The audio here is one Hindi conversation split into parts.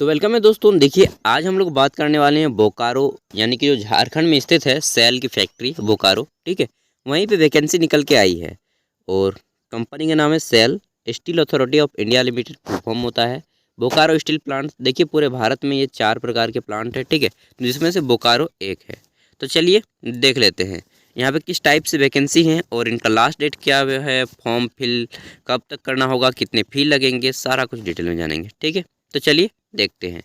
तो वेलकम है दोस्तों। देखिए आज हम लोग बात करने वाले हैं बोकारो यानी कि जो झारखंड में स्थित है सेल की फैक्ट्री बोकारो। ठीक है, वहीं पे वैकेंसी निकल के आई है और कंपनी का नाम है सेल स्टील अथॉरिटी ऑफ इंडिया लिमिटेड परफॉर्म होता है। बोकारो स्टील प्लांट देखिए पूरे भारत में ये 4 प्रकार के प्लांट है। ठीक है, जिसमें से बोकारो एक है। तो चलिए देख लेते हैं यहाँ पे किस टाइप से वैकेंसी हैं और इनका लास्ट डेट क्या है, फॉर्म फिल कब तक करना होगा, कितने फी लगेंगे, सारा कुछ डिटेल में जानेंगे। ठीक है, तो चलिए देखते हैं।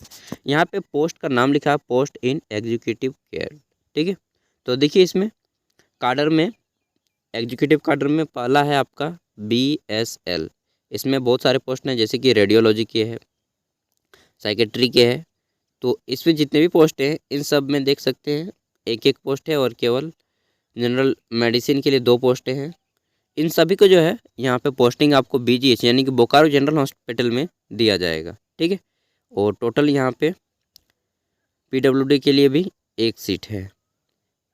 यहाँ पे पोस्ट का नाम लिखा है पोस्ट इन एग्जीक्यूटिव केयर। ठीक है, तो देखिए इसमें काडर में एग्जीक्यूटिव काडर में पहला है आपका BSL। इसमें बहुत सारे पोस्ट हैं जैसे कि रेडियोलॉजी के है, साइकेट्री के है। तो इसमें जितने भी पोस्ट हैं इन सब में देख सकते हैं एक एक पोस्ट है और केवल जनरल मेडिसिन के लिए 2 पोस्टें हैं। इन सभी को जो है यहाँ पे पोस्टिंग आपको BGH यानी कि बोकारो जनरल हॉस्पिटल में दिया जाएगा। ठीक है, और टोटल यहाँ पे PWD के लिए भी एक सीट है।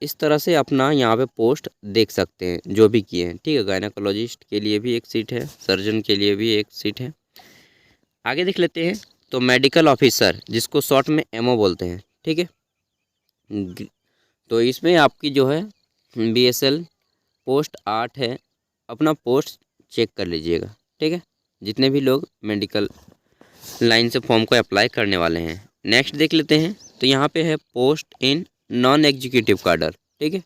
इस तरह से अपना यहाँ पे पोस्ट देख सकते हैं जो भी किए हैं। ठीक है, गायनाकोलॉजिस्ट के लिए भी एक सीट है, सर्जन के लिए भी एक सीट है। आगे देख लेते हैं। तो मेडिकल ऑफिसर जिसको शॉर्ट में MO बोलते हैं। ठीक है, तो इसमें आपकी जो है BSL पोस्ट 8 है। अपना पोस्ट चेक कर लीजिएगा। ठीक है, जितने भी लोग मेडिकल लाइन से फॉर्म को अप्लाई करने वाले हैं। नेक्स्ट देख लेते हैं। तो यहाँ पे है post in non executive cadre. ठीक है,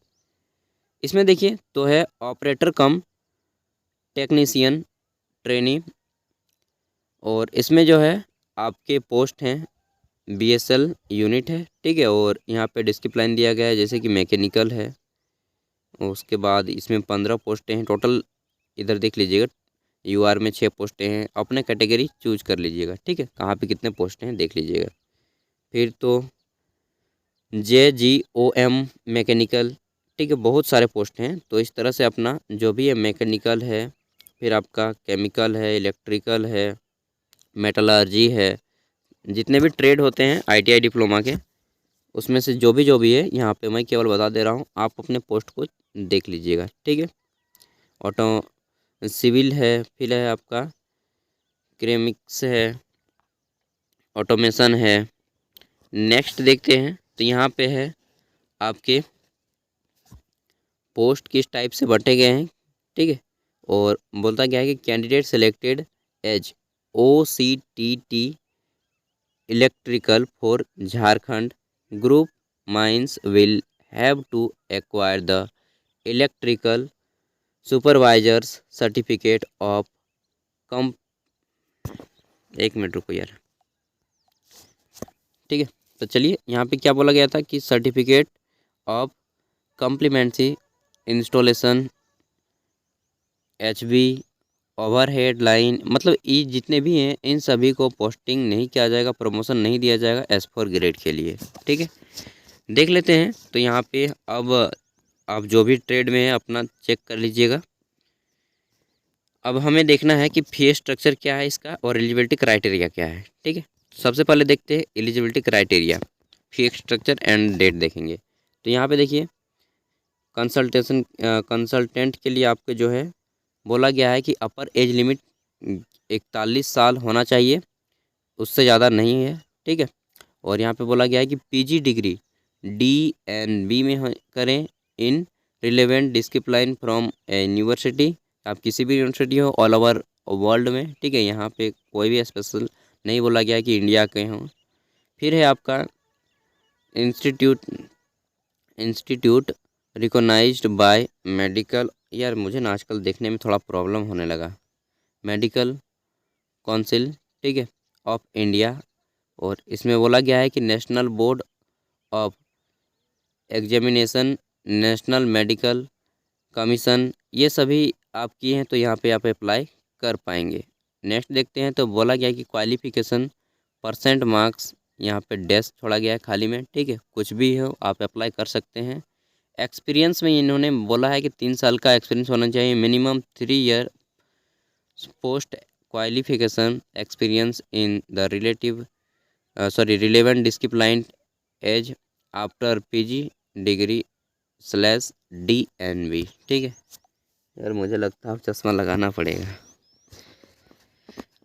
इसमें देखिए तो है ऑपरेटर कम टेक्नीशियन ट्रेनी, और इसमें जो है आपके पोस्ट हैं BSL यूनिट है। ठीक है, और यहाँ पे डिस्क्रिप्लाइन दिया गया है जैसे कि मैकेनिकल है। उसके बाद इसमें 15 पोस्टें हैं टोटल। इधर देख लीजिएगा UR में 6 पोस्टें हैं। अपने कैटेगरी चूज कर लीजिएगा। ठीक है, कहाँ पे कितने पोस्टें हैं देख लीजिएगा। फिर तो JGOM मैकेनिकल। ठीक है, बहुत सारे पोस्ट हैं। तो इस तरह से अपना जो भी है मैकेनिकल है, फिर आपका केमिकल है, इलेक्ट्रिकल है, मेटलर्जी है, जितने भी ट्रेड होते हैं ITI डिप्लोमा के, उसमें से जो भी है यहाँ पे मैं केवल बता दे रहा हूँ, आप अपने पोस्ट को देख लीजिएगा। ठीक है, ऑटो सिविल है, फिर है आपका क्रेमिक्स है, ऑटोमेशन है। नेक्स्ट देखते हैं। तो यहाँ पे है आपके पोस्ट किस टाइप से बांटे गए हैं। ठीक है, और बोलता क्या है कि candidate selected as OCTT electrical for Jharkhand group mines will have to acquire the electrical supervisors certificate of come. एक मिनट रुको यार। ठीक है, तो चलिए यहाँ पे क्या बोला गया था कि certificate of complementary installation HV overhead line, मतलब ये जितने भी हैं इन सभी को पोस्टिंग नहीं किया जाएगा, प्रमोशन नहीं दिया जाएगा एज पर ग्रेड के लिए। ठीक है, देख लेते हैं। तो यहाँ पे अब आप जो भी ट्रेड में है अपना चेक कर लीजिएगा। अब हमें देखना है कि फी स्ट्रक्चर क्या है इसका और एलिजिबिलिटी क्राइटेरिया क्या है। ठीक है, सबसे पहले देखते हैं eligibility criteria, fee structure and date देखेंगे। तो यहाँ पे देखिए कंसल्टेंट के लिए आपके जो है बोला गया है कि अपर एज लिमिट 41 साल होना चाहिए, उससे ज़्यादा नहीं है। ठीक है, और यहाँ पे बोला गया है कि PG डिग्री DNB में करें इन relevant discipline from A university. आप किसी भी यूनिवर्सिटी हो ऑल ओवर वर्ल्ड में। ठीक है, यहाँ पे कोई भी स्पेशल नहीं बोला गया है कि इंडिया के हों। फिर है आपका institute institute recognised by medical, यार मुझे ना आजकल देखने में थोड़ा प्रॉब्लम होने लगा, मेडिकल काउंसिल। ठीक है, ऑफ इंडिया। और इसमें बोला गया है कि national board of examination, national medical commission, ये सभी आप किए हैं तो यहाँ पे आप अप्लाई कर पाएंगे। नेक्स्ट देखते हैं। तो बोला गया है कि क्वालिफिकेशन परसेंट मार्क्स, यहाँ पे डैश छोड़ा गया है खाली में। ठीक है, कुछ भी हो आप अप्लाई कर सकते हैं। एक्सपीरियंस में इन्होंने बोला है कि 3 साल का एक्सपीरियंस होना चाहिए, minimum 3 year post qualification experience in the relevant discipline as after PG डिग्री/DNB। ठीक है, यार मुझे लगता है अब चश्मा लगाना पड़ेगा।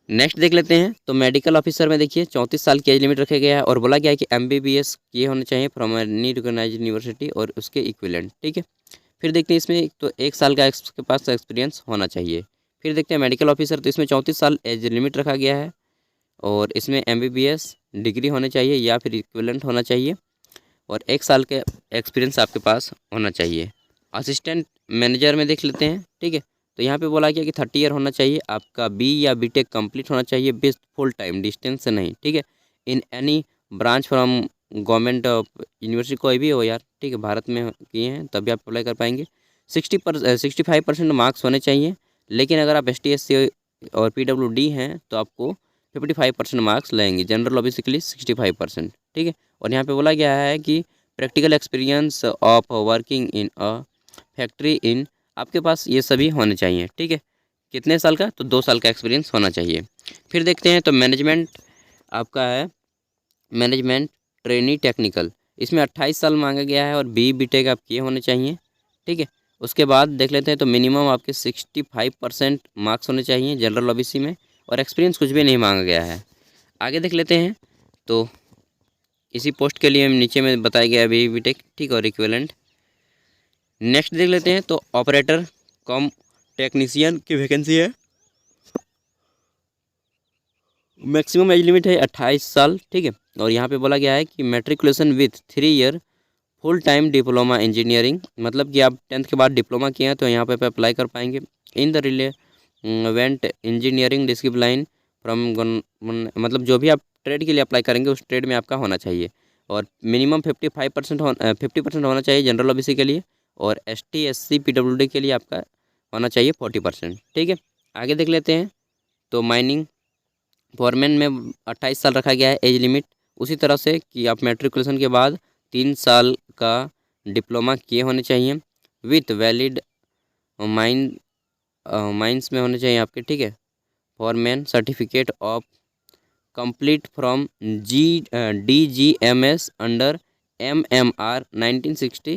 नेक्स्ट देख लेते हैं। तो मेडिकल ऑफिसर में देखिए 34 साल की एज लिमिट रखा गया है और बोला गया है कि MBBS किए होने चाहिए फ्रॉम एनी रिकॉग्नाइज्ड यूनिवर्सिटी और उसके इक्विवेलेंट, ठीक है। फिर देखते हैं इसमें तो 1 साल का इसके पास एक्सपीरियंस होना चाहिए। फिर देखते हैं मेडिकल ऑफिसर, तो इसमें 34 साल एज लिमिट रखा गया है और इसमें MBBS डिग्री होनी चाहिए या फिर इक्विवेलेंट होना चाहिए और 1 साल के एक्सपीरियंस आपके पास होना चाहिए। असिस्टेंट मैनेजर में देख लेते हैं, ठीक है। तो यहाँ पे बोला गया कि 30 ईयर होना चाहिए, आपका B या BTech कंप्लीट होना चाहिए बेस्ट फुल टाइम डिस्टेंस से नहीं, ठीक है। In any branch from government university कोई भी हो यार, ठीक है, भारत में किए हैं तभी आप अप्लाई कर पाएंगे। 65% मार्क्स होने चाहिए, लेकिन अगर आप ST SC और PWD हैं तो आपको 55% मार्क्स लगेंगे। जनरल OBC के लिए 65%, ठीक है। और यहाँ पे बोला गया है कि practical experience of working in a factory in, आपके पास ये सभी होने चाहिए, ठीक है। कितने साल का? तो 2 साल का एक्सपीरियंस होना चाहिए। फिर देखते हैं तो मैनेजमेंट आपका है मैनेजमेंट ट्रेनी टेक्निकल, इसमें 28 साल मांगा गया है और BTech आप किए होने चाहिए, ठीक है। उसके बाद देख लेते हैं तो मिनिमम आपके 65% मार्क्स होने चाहिए जनरल OBC में और एक्सपीरियंस कुछ भी नहीं मांगा गया है। आगे देख लेते हैं तो इसी पोस्ट के लिए नीचे में बताया गया है BTech, ठीक, और इक्विवेलेंट। नेक्स्ट देख लेते हैं तो ऑपरेटर कम टेक्नीशियन की वैकेंसी है। मैक्सिमम एज लिमिट है 28 साल, ठीक है। और यहाँ पे बोला गया है कि matriculation with 3 year full time diploma engineering, मतलब कि आप 10th के बाद डिप्लोमा किए हैं तो यहाँ पे अप्लाई कर पाएंगे। इन the relevant engineering discipline from, मतलब जो भी आप ट्रेड के लिए अप्लाई करेंगे उस ट्रेड में आपका होना चाहिए और मिनिमम 50% होना चाहिए जनरल OBC के लिए और ST SC PWD के लिए आपका होना चाहिए 40%, ठीक है। आगे देख लेते हैं तो माइनिंग फॉरमैन में 28 साल रखा गया है एज लिमिट, उसी तरह से कि आप मैट्रिकुलेशन के बाद 3 साल का डिप्लोमा किए होने चाहिए विथ वैलिड माइन माइंस में होने चाहिए आपके, ठीक है। Foreman certificate of complete from DGMS under MMR 1960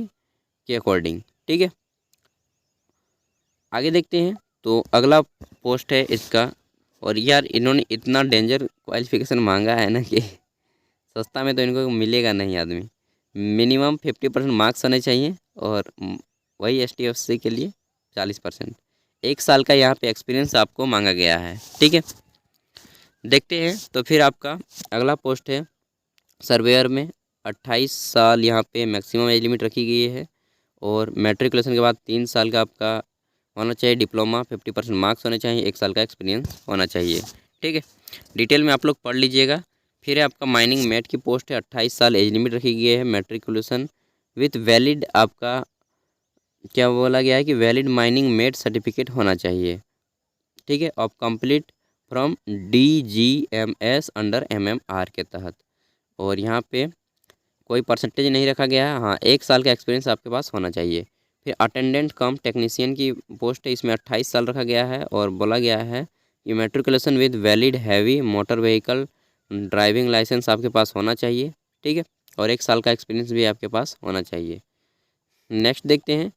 के अकॉर्डिंग, ठीक है। आगे देखते हैं तो अगला पोस्ट है इसका, और यार इन्होंने इतना डेंजर क्वालिफिकेशन मांगा है ना कि सस्ता में तो इनको मिलेगा नहीं आदमी। मिनिमम 50% मार्क्स होने चाहिए और वही ST SC के लिए 40%। 1 साल का यहाँ पे एक्सपीरियंस आपको मांगा गया है, ठीक है। देखते हैं तो फिर आपका अगला पोस्ट है सर्वेयर में 28 साल यहाँ पे मैक्सिमम एज लिमिट रखी गई है और मैट्रिकुलेशन के बाद 3 साल का आपका होना चाहिए डिप्लोमा, 50% मार्क्स होने चाहिए, 1 साल का एक्सपीरियंस होना चाहिए, ठीक है। डिटेल में आप लोग पढ़ लीजिएगा। फिर आपका माइनिंग मेट की पोस्ट है, 28 साल एज लिमिट रखी गई है, मैट्रिकुलेशन विथ वैलिड, आपका क्या बोला गया है कि वैलिड माइनिंग मेट सर्टिफिकेट होना चाहिए, ठीक है, of complete from DGMS under MMR के तहत। और यहाँ पे कोई परसेंटेज नहीं रखा गया है, हाँ 1 साल का एक्सपीरियंस आपके पास होना चाहिए। फिर अटेंडेंट कम टेक्नीशियन की पोस्ट है, इसमें 28 साल रखा गया है और बोला गया है कि matriculation with valid heavy motor vehicle driving licence आपके पास होना चाहिए, ठीक है, और 1 साल का एक्सपीरियंस भी आपके पास होना चाहिए। नेक्स्ट देखते हैं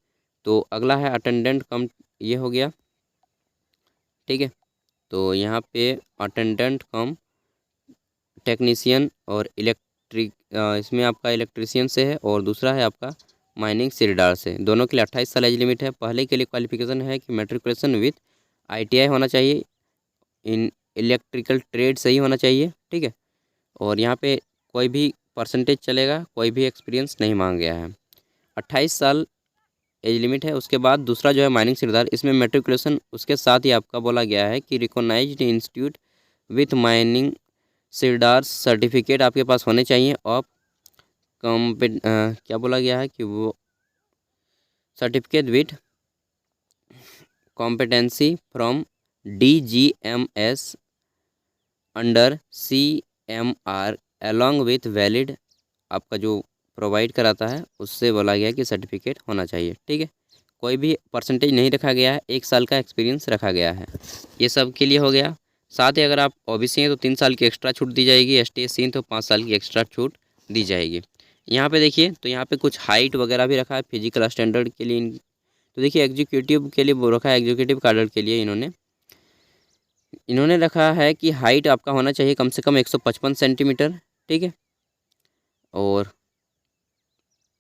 तो अगला है अटेंडेंट कम, ये हो गया, ठीक है। तो यहाँ पे अटेंडेंट कम टेक्नीशियन और इलेक्ट्रिक, इसमें आपका इलेक्ट्रीशियन से है और दूसरा है आपका माइनिंग सीडर से। दोनों के लिए 28 साल एज लिमिट है। पहले के लिए क्वालिफिकेशन है कि मैट्रिकुलेशन विथ ITI होना चाहिए इन इलेक्ट्रिकल ट्रेड से ही होना चाहिए, ठीक है। और यहाँ पे कोई भी परसेंटेज चलेगा, कोई भी एक्सपीरियंस नहीं मांगा गया है। 28 साल एज लिमिट है। उसके बाद दूसरा जो है माइनिंग सीडर, इसमें मैट्रिकुलेशन उसके साथ ही आपका बोला गया है कि recognised institute with mining sirdar certificate आपके पास होने चाहिए ऑफ क्या बोला गया है कि वो certificate with competency from DGMS under CMR along with valid, आपका जो प्रोवाइड कराता है उससे बोला गया कि सर्टिफिकेट होना चाहिए, ठीक है। कोई भी परसेंटेज नहीं रखा गया है, 1 साल का एक्सपीरियंस रखा गया है। ये सब के लिए हो गया। साथ ही अगर आप OBC हैं तो 3 साल की एक्स्ट्रा छूट दी जाएगी, ST SC हैं तो 5 साल की एक्स्ट्रा छूट दी जाएगी। यहाँ पे देखिए तो यहाँ पे कुछ हाइट वगैरह भी रखा है फिजिकल स्टैंडर्ड के लिए। तो देखिए एग्जीक्यूटिव के लिए वो रखा है, एग्जीक्यूटिव कैडर के लिए इन्होंने इन्होंने रखा है कि हाइट आपका होना चाहिए कम से कम 155 सेंटीमीटर, ठीक है। और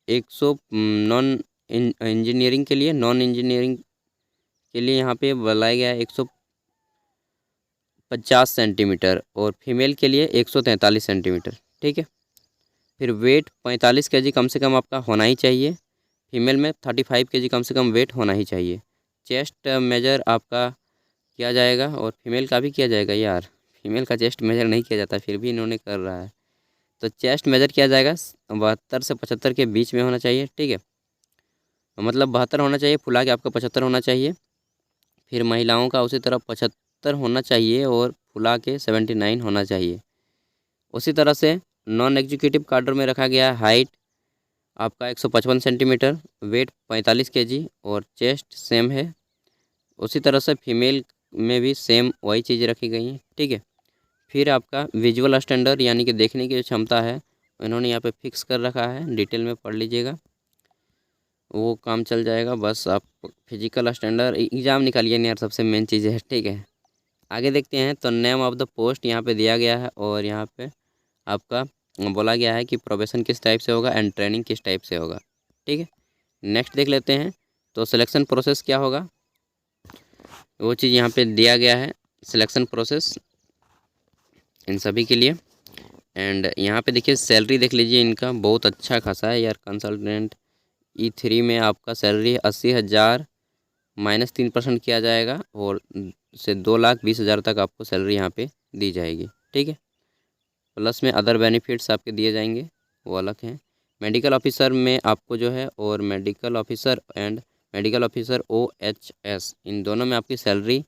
100 नॉन इंजीनियरिंग के लिए, नॉन इंजीनियरिंग के लिए यहाँ पे बुलाया गया है 150 सेंटीमीटर, और फीमेल के लिए 143 सेंटीमीटर, ठीक है। फिर वेट 45 केजी कम से कम आपका होना ही चाहिए। फीमेल में 35 केजी कम से कम वेट होना ही चाहिए। चेस्ट मेजर आपका किया जाएगा, और फीमेल का भी किया जाएगा यार, फीमेल का चेस्ट मेजर नहीं किया जाता, फिर भी इन्होंने कर रहा है। तो चेस्ट मेजर किया जाएगा 72 से 75 के बीच में होना चाहिए, ठीक है। मतलब 72 होना चाहिए, फुला के आपका 75 होना चाहिए। फिर महिलाओं का उसी तरह 75 होना चाहिए, और फुला के 79 होना चाहिए। उसी तरह से नॉन एग्जीक्यूटिव कार्डर में रखा गया है हाइट आपका 155 सेंटीमीटर, वेट 45 केजी, और चेस्ट सेम है। उसी तरह से फीमेल में भी सेम वही चीज़ रखी गई हैं, ठीक है। फिर आपका विजुअल स्टैंडर्ड यानी कि देखने की जो क्षमता है इन्होंने यहाँ पे फिक्स कर रखा है, डिटेल में पढ़ लीजिएगा, वो काम चल जाएगा। बस आप फिजिकल स्टैंडर्ड एग्ज़ाम निकालिए नहीं यार, सबसे मेन चीज़ है, ठीक है। आगे देखते हैं तो नेम ऑफ द पोस्ट यहाँ पे दिया गया है, और यहाँ पे आपका बोला गया है कि प्रोबेशन किस टाइप से होगा एंड ट्रेनिंग किस टाइप से होगा, ठीक है। नेक्स्ट देख लेते हैं तो सिलेक्शन प्रोसेस क्या होगा, वो चीज़ यहाँ पे दिया गया है। सिलेक्शन प्रोसेस इन सभी के लिए, एंड यहाँ पे देखिए सैलरी देख लीजिए, इनका बहुत अच्छा खासा है यार। कंसल्टेंट E3 में आपका सैलरी 80,000 -3% किया जाएगा, और से 2,20,000 तक आपको सैलरी यहाँ पे दी जाएगी, ठीक है। प्लस में अदर बेनिफिट्स आपके दिए जाएंगे, वो अलग हैं। मेडिकल ऑफिसर में आपको जो है, और medical officer and medical officer OHS इन दोनों में आपकी सैलरी,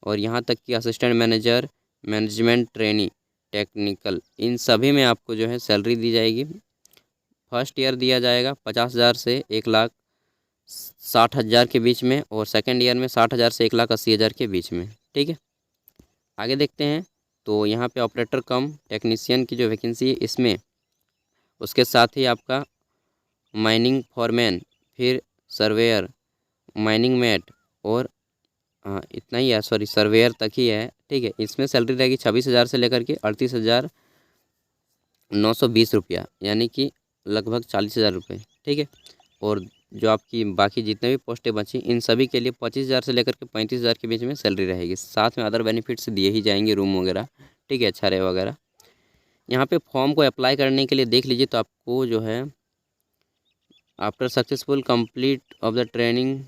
और यहाँ तक कि assistant manager, management trainee, technical, इन सभी में आपको जो है सैलरी दी जाएगी। फर्स्ट ईयर दिया जाएगा 50,000 से 1,60,000 के बीच में, और सेकेंड ईयर में 60,000 से 1,80,000 के बीच में, ठीक है। आगे देखते हैं तो यहाँ पे ऑपरेटर कम टेक्नीशियन की जो वैकेंसी है इसमें, उसके साथ ही आपका माइनिंग फॉरमैन, फिर सर्वेयर, माइनिंग मैट, और हाँ इतना ही है, सॉरी सर्वेयर तक ही है, ठीक है। इसमें सैलरी रहेगी 26,000 से लेकर के 38,920 रुपया, यानी कि लगभग 40,000 रुपये, ठीक है। और जो आपकी बाकी जितने भी पोस्टें बची इन सभी के लिए 25,000 से लेकर के 35,000 के बीच में सैलरी रहेगी। साथ में अदर बेनिफिट्स दिए ही जाएंगे, रूम वगैरह, ठीक है, अच्छा वगैरह। यहाँ पे फॉर्म को अप्लाई करने के लिए देख लीजिए तो आपको जो है after successful complete of the training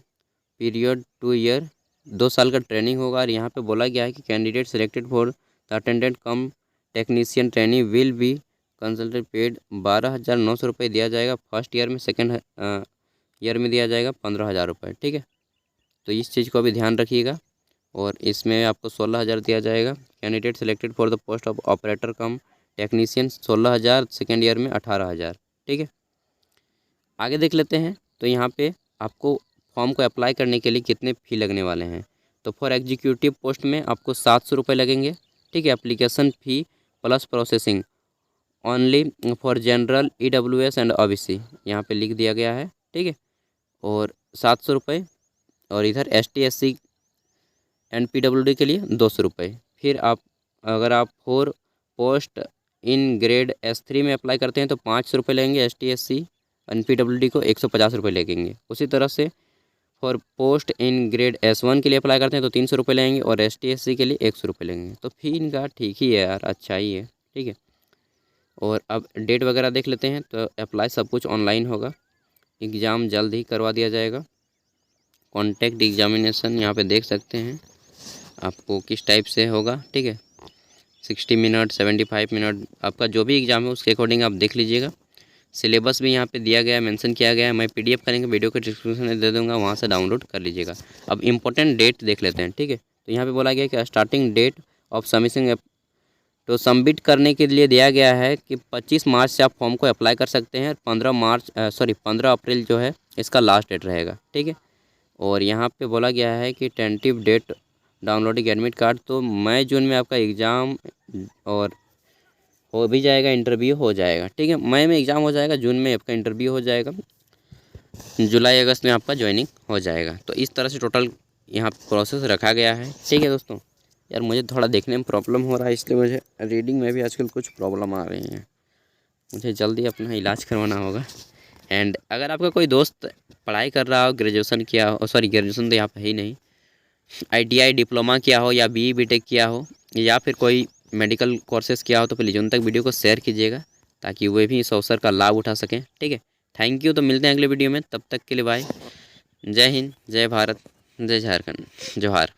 period 2 year, 2 साल का ट्रेनिंग होगा। और यहाँ पे बोला गया है कि candidate selected for the attendant come technician training will be consultant paid 12,900 रुपये दिया जाएगा फर्स्ट ईयर में, सेकेंड ईयर में दिया जाएगा 15,000 रुपये, ठीक है। तो इस चीज़ को भी ध्यान रखिएगा। और इसमें आपको 16,000 दिया जाएगा। Candidate selected for the post of operator come technician 16,000, second year में 18,000, ठीक है। आगे देख लेते हैं तो यहाँ पे आपको फॉर्म को अप्लाई करने के लिए कितने फ़ी लगने वाले हैं। तो फॉर एग्जीक्यूटिव पोस्ट में आपको 700 रुपये लगेंगे, ठीक है। Application fee plus processing only for general EWS and OBC यहाँ पे लिख दिया गया है, ठीक है। और 700 रुपये, और इधर ST SC एंड PWD के लिए 200 रुपये। फिर आप अगर आप 4 पोस्ट इन ग्रेड S3 में अप्लाई करते हैं तो 500 रुपये लेंगे ST SC, एंड PWD को 150 रुपये लगेंगे। उसी तरह से for post in grade S1 के लिए अप्लाई करते हैं तो 300 रुपये लेंगे, और ST SC के लिए 100 रुपये लेंगे। तो फी इनका ठीक ही है यार, अच्छा ही है, ठीक है। और अब डेट वगैरह देख लेते हैं तो अप्लाई सब कुछ ऑनलाइन होगा, एग्ज़ाम जल्द ही करवा दिया जाएगा। कॉन्टैक्ट एग्जामिनेशन यहाँ पे देख सकते हैं आपको किस टाइप से होगा, ठीक है। 60 मिनट 75 मिनट आपका जो भी एग्ज़ाम है उसके अकॉर्डिंग आप देख लीजिएगा। सिलेबस भी यहाँ पे दिया गया है, मेंशन किया गया है। मैं PDF करेंगे वीडियो के डिस्क्रिप्शन में दे दूँगा, वहाँ से डाउनलोड कर लीजिएगा। अब इम्पोर्टेंट डेट देख लेते हैं, ठीक है। तो यहाँ पे बोला गया कि स्टार्टिंग डेट ऑफ सबमिशन, तो सबमिट करने के लिए दिया गया है कि 25 मार्च से आप फॉर्म को अप्लाई कर सकते हैं। 15 अप्रैल जो है इसका लास्ट डेट रहेगा, ठीक है। और यहाँ पे बोला गया है कि tentative date downloading admit card, तो मई जून में आपका एग्ज़ाम और हो भी जाएगा, इंटरव्यू हो जाएगा, ठीक है। मई में एग्ज़ाम हो जाएगा, जून में आपका इंटरव्यू हो जाएगा, जुलाई अगस्त में आपका ज्वाइनिंग हो जाएगा। तो इस तरह से टोटल यहाँ प्रोसेस रखा गया है, ठीक है दोस्तों। यार मुझे थोड़ा देखने में प्रॉब्लम हो रहा है, इसलिए मुझे रीडिंग में भी आजकल कुछ प्रॉब्लम आ रही है। मुझे जल्दी अपना इलाज करवाना होगा। एंड अगर आपका कोई दोस्त पढ़ाई कर रहा हो, ग्रेजुएशन किया हो, सॉरी ग्रेजुएशन तो यहाँ पर है ही नहीं, ITI डिप्लोमा किया हो या BE BTech किया हो या फिर कोई मेडिकल कोर्सेज़ किया हो, तो प्लीज़ उन तक वीडियो को शेयर कीजिएगा ताकि वे भी इस अवसर का लाभ उठा सकें। ठीक है, थैंक यू। तो मिलते हैं अगले वीडियो में, तब तक के लिए बाय। जय हिंद, जय भारत, जय झारखंड, जोहार।